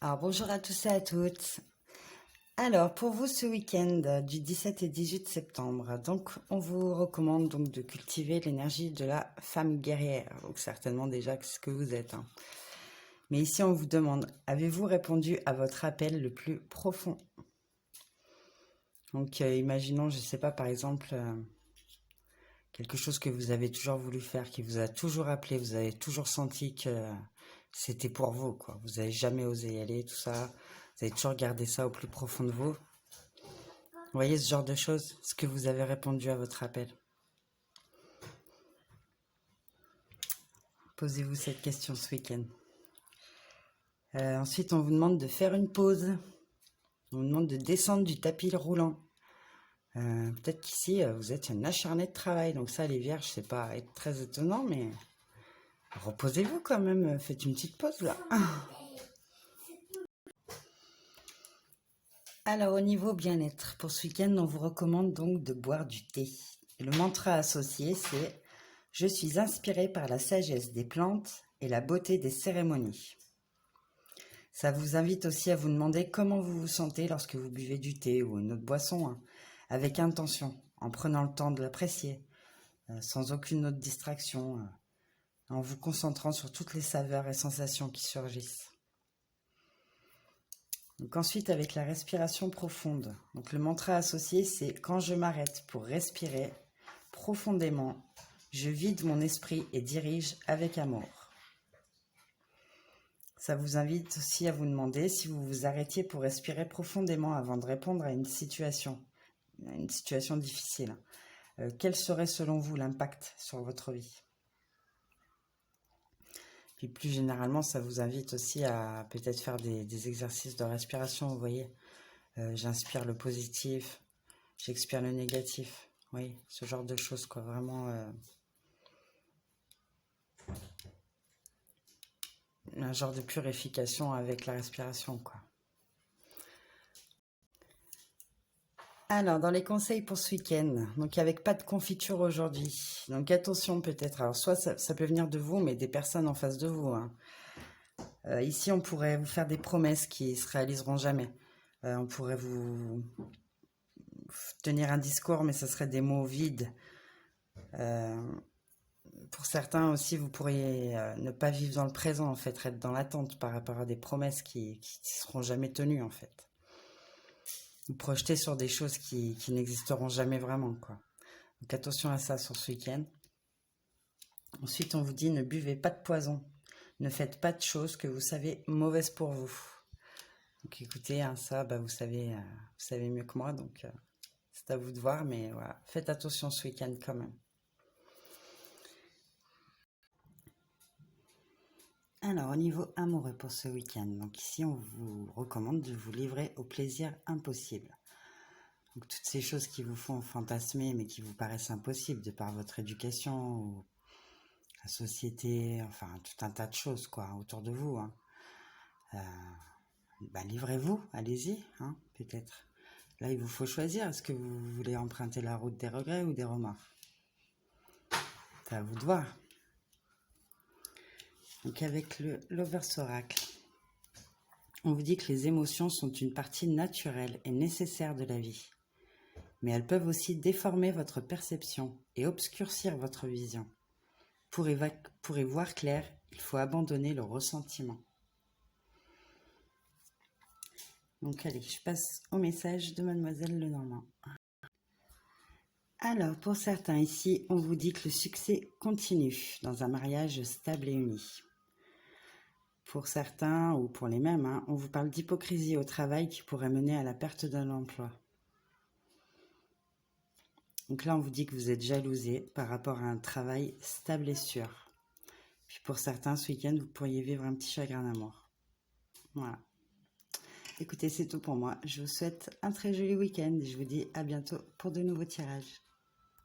Alors bonjour à tous et à toutes. Alors pour vous ce week-end du 17 et 18 septembre, donc on vous recommande donc de cultiver l'énergie de la femme guerrière. Donc certainement déjà que c'est ce que vous êtes, hein. Mais ici on vous demande, avez-vous répondu à votre appel le plus profond? Donc imaginons, je ne sais pas, par exemple, quelque chose que vous avez toujours voulu faire, qui vous a toujours appelé, vous avez toujours senti que c'était pour vous, quoi. Vous n'avez jamais osé y aller, tout ça. Vous avez toujours gardé ça au plus profond de vous. Vous voyez ce genre de choses? Est-ce que vous avez répondu à votre appel? Posez-vous cette question ce week-end. Ensuite, on vous demande de faire une pause. On vous demande de descendre du tapis roulant. Peut-être qu'ici, vous êtes un acharné de travail. Donc ça, les vierges, c'est pas être très étonnant, mais reposez-vous quand même. Faites une petite pause, là. Alors, au niveau bien-être, pour ce week-end, on vous recommande donc de boire du thé. Et le mantra associé, c'est « Je suis inspiré par la sagesse des plantes et la beauté des cérémonies ». Ça vous invite aussi à vous demander comment vous vous sentez lorsque vous buvez du thé ou une autre boisson, hein, avec intention, en prenant le temps de l'apprécier, sans aucune autre distraction, en vous concentrant sur toutes les saveurs et sensations qui surgissent. Donc ensuite, avec la respiration profonde. Donc le mantra associé, c'est « Quand je m'arrête pour respirer profondément, je vide mon esprit et dirige avec amour ». Ça vous invite aussi à vous demander si vous vous arrêtiez pour respirer profondément avant de répondre à une situation difficile. Quel serait selon vous l'impact sur votre vie? Puis plus généralement, ça vous invite aussi à peut-être faire des exercices de respiration, vous voyez. J'inspire le positif, j'expire le négatif. Oui, ce genre de choses, quoi. Vraiment un genre de purification avec la respiration, quoi. Alors, dans les conseils pour ce week-end, donc avec pas de confiture aujourd'hui. Donc attention peut-être, alors soit ça peut venir de vous, mais des personnes en face de vous, hein. Ici, on pourrait vous faire des promesses qui se réaliseront jamais. On pourrait vous tenir un discours, mais ce serait des mots vides. Pour certains aussi, vous pourriez ne pas vivre dans le présent, en fait, être dans l'attente par rapport à des promesses qui seront jamais tenues, en fait. Vous projetez sur des choses qui n'existeront jamais vraiment, quoi. Donc attention à ça sur ce week-end. Ensuite, on vous dit ne buvez pas de poison. Ne faites pas de choses que vous savez mauvaises pour vous. Donc écoutez, hein, ça, vous savez mieux que moi, donc c'est à vous de voir, mais voilà, faites attention ce week-end quand même. Alors, au niveau amoureux pour ce week-end, donc ici, on vous recommande de vous livrer au plaisir impossible. Donc, toutes ces choses qui vous font fantasmer, mais qui vous paraissent impossibles de par votre éducation ou la société, enfin, tout un tas de choses, quoi, autour de vous, hein. Livrez-vous, allez-y, hein, peut-être. Là, il vous faut choisir. Est-ce que vous voulez emprunter la route des regrets ou des remords? C'est à vous de voir. Donc avec le Lovers Oracle, on vous dit que les émotions sont une partie naturelle et nécessaire de la vie. Mais elles peuvent aussi déformer votre perception et obscurcir votre vision. Pour y voir clair, il faut abandonner le ressentiment. Donc allez, je passe au message de Mademoiselle Lenormand. Alors, pour certains ici, on vous dit que le succès continue dans un mariage stable et uni. Pour certains, ou pour les mêmes, hein, on vous parle d'hypocrisie au travail qui pourrait mener à la perte d'un emploi. Donc là, on vous dit que vous êtes jalousé par rapport à un travail stable et sûr. Puis pour certains, ce week-end, vous pourriez vivre un petit chagrin d'amour. Voilà. Écoutez, c'est tout pour moi. Je vous souhaite un très joli week-end et je vous dis à bientôt pour de nouveaux tirages.